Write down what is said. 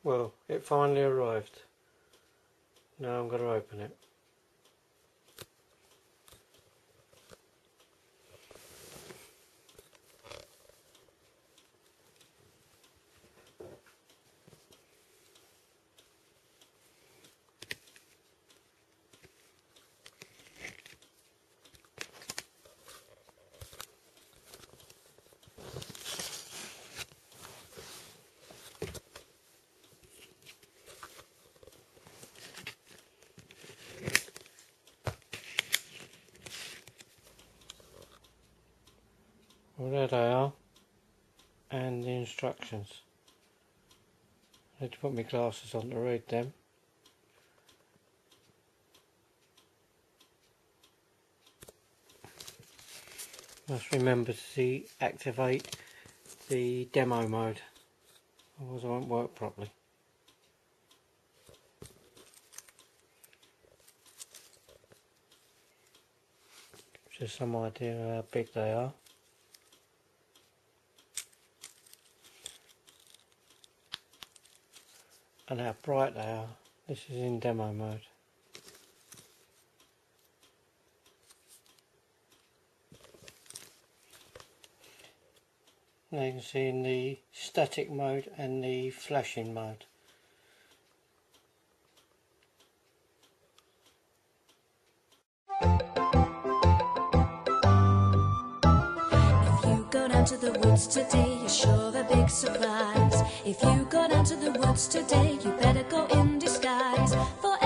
Well, it finally arrived. Now I'm going to open it. Well, there they are, and the instructions. I need to put my glasses on to read them. Must remember to activate the demo mode, otherwise it won't work properly. Just some idea of how big they are. And how bright they are. This is in demo mode. Now you can see in the static mode and the flashing mode. If you go down to the woods today, you're sure of a big surprise. If you go down to the woods today, you better go in disguise. For